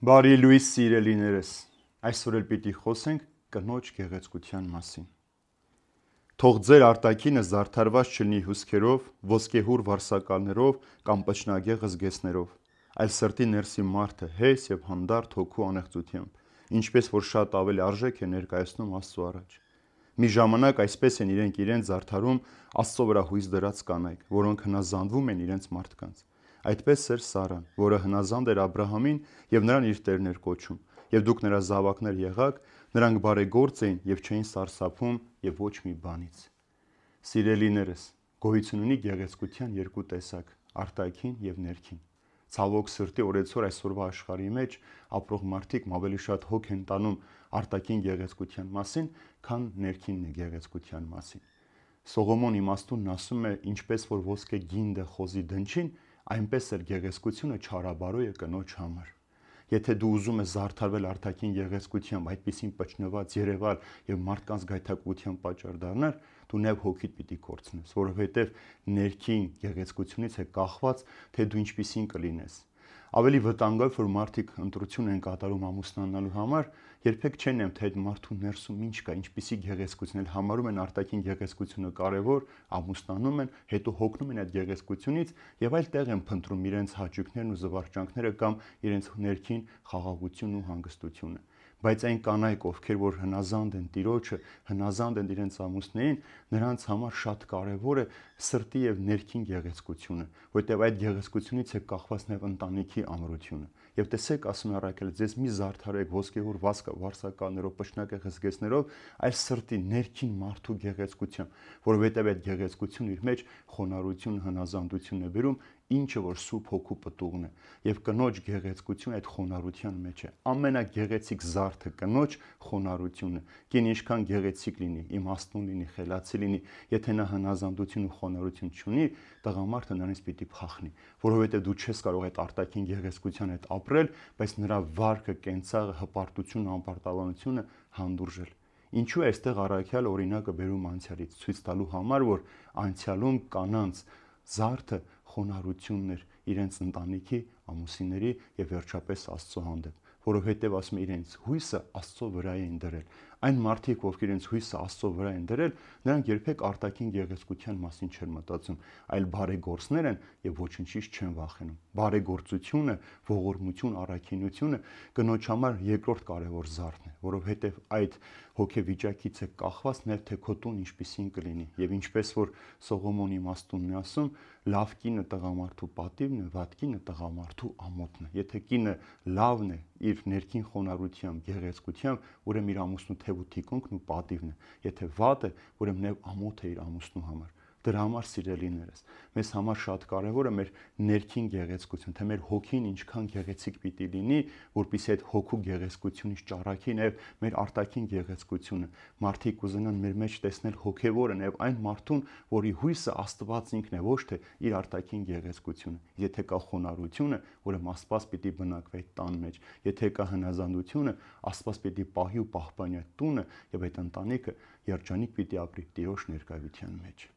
Բարի լույս սիրելիներս, այսօր էլ պիտի խոսենք կնոջ գեղեցկության մասին։ Թող ձեր արտաքինը զարդարված չլինի հյուսքերով, ոսկեհուր վարսակալներով կամ պչնագեղ զգեստներով, այլ սրտի ներսի մարդը հեյս եւ հանդարտ հոգու անեղծությամբ, ինչպես որ շատ ավելի արժեք է ներկայացնում Աստծո առաջ։ Մի ժամանակ այսպես են իրենք զարդարում Աստծո վրա հույս դրած կանայք, որոնք հնազանդվում են իրենց մարդկանց։ Այդպես էր Սարան, որը հնազանդ էր Աբրահամին եւ նրան իր տերն էր կոչում, եւ դուք նրա զավակներ եղաք, նրանք բարեգործ էին եւ չէին սարսափում եւ ոչ մի բանից։ Սիրելիներս, գոյություն ունի գեղեցկության երկու տեսակ՝ արտաքին եւ ներքին։ Ցավոք սրտի օրեցօր այսօրվա աշխարհի մեջ ապրող մարդիկ ավելի շատ հոգ են տանում արտաքին գեղեցկության մասին, քան ներքին գեղեցկության մասին։ Սողոմոն իմաստունն ասում է, ինչպես որ ոսկե գինդը խոզի դնչին, այնպես էլ գեղեցկությունը չարաբարոյ է կնոջ համար։ Եթե դու ուզում ես զարդարվել արտաքին գեղեցկությամբ, այդպիսին պչնված, երևալ եւ մարդկանց գայթակղության պատճառ դառնալ, դու նեղ հոգիդ պիտի կորցնես, որովհետեւ ներքին գեղեցկությունից է կախված, թե դու ինչպիսին կլինես։ Ավելի վտանգով որ մարդիկ ընտրություն են կատարում ամուսնանալու համար, երբեք չեն նայում, թե այդ մարդու ներսում ինչ կա, ինչպիսի գեղեցկություն, համարում են արտաքին գեղեցկությունը կարևոր, ամուսնանում են, հետո հոգնում են այդ գեղեցկությունից եւ այլ տեղ են փնտրում իրենց հաճույքներն ու զվարճանքները կամ իրենց ներքին խաղաղությունն ու հանգստությունը։ Բայց այն կանայք, ովքեր որ հնազանդ են Տիրոջը, հնազանդ են իրենց ամուսներին, նրանց համար շատ կարևոր է սրտի եւ ներքին գեղեցկությունը, որտեղ այդ գեղեցկությունից է կախված նաեւ ընտանիքի ամրությունը։ Եվ տեսեք, ասում է Առաքելը, ձեզ մի զարդարեք ոսկեհուր վարսակալներով, պշնակեղ զգեստներով, այլ սրտի ներքին մարդու գեղեցկությամբ, որովհետեւ այդ գեղեցկությունը իր մեջ խոնարհություն, հնազանդություն է բերում, ինչը որ սուրբ հոգու պտուղն է, եւ կնոջ գեղեցկությունը այդ խոնարհության մեջ է։ Ամենագեղեցիկ զարդը կնոջ խոնարհությունը։ Կին ինչքան գեղեցիկ լինի, իմաստուն լինի, խելացի լինի, եթե նա հնազանդություն ու խոնարհություն չունի, տղամարդը նրանից պիտի փախնի, որովհետեւ դու չես կարող այդ արտաքին գեղեցկության հետ ապրել, բայց նրա վարքը, կենցաղը, հպարտությունը, անպարտավորությունը հանդուրժել։ Ինչու է այստեղ Առաքյալ օրինակը բերում անցյալից, ցույց տալու համար, որ անցյալում կանանց զարդը խոնարհությունն էր իրենց ընտանիքի, ամուսինների եւ վերջապես Աստծո հանդեպ, որովհետեւ ասում է իրենց հույսը Աստծո վրա էին դրել։ Այն մարդիկ, ովքեր իրենց հույսը Աստծո վրա են դրել, նրանք երբեք արտաքին գեղեցկության մասին չեն մտածում, այլ բարեգործներ են եւ ոչնչից չեն վախենում։ Բարեգործությունը, ողորմություն, առաքինությունը կնոջ համար երկրորդ կարևոր զարդն է, որովհետեւ այդ հոգեվիճակից է կախված նաեւ թե քո տուն ինչպիսին կլինի։ Եվ ինչպես որ Սողոմոնի իմաստունն է ասում, լավ կինը տղամարդու պատիվն է, վատ կինը տղամարդու ամոթն է։ Եթե կինը լավն է իր ներքին խոնարհությամբ, գեղեցկությամբ, ուրեմն իր ամուսնու թև ու թիկունքն ու պատիվն է։ Եթե վատ է, ուրեմն նաև ամոթ է իր ամուսնու համար։ Դրա համար սիրելիներս, մեզ համար շատ կարևոր է մեր ներքին գեղեցկություն, թե մեր հոգին ինչքան գեղեցիկ պիտի լինի, որպեսզի այդ հոգու գեղեցկությունից ճառագի նաև մեր արտաքին գեղեցկությունը։ Մարդիկ կուզենան մեր մեջ տեսնել հոգևորը, նաև այն մարդուն, որի հույսը Աստված ինքն է, ոչ թե իր արտաքին գեղեցկությունը։ Եթե կա խոնարհությունը, ուրեմն Աստված պիտի բնակվի այդ տան մեջ։ Եթե կա հնազանդությունը, Աստված պիտի պահի ու պահպանի այդ տունը եւ այդ ընտանիքը երջանիկ պիտի ապրի Տիրոջ ներկայության մեջ։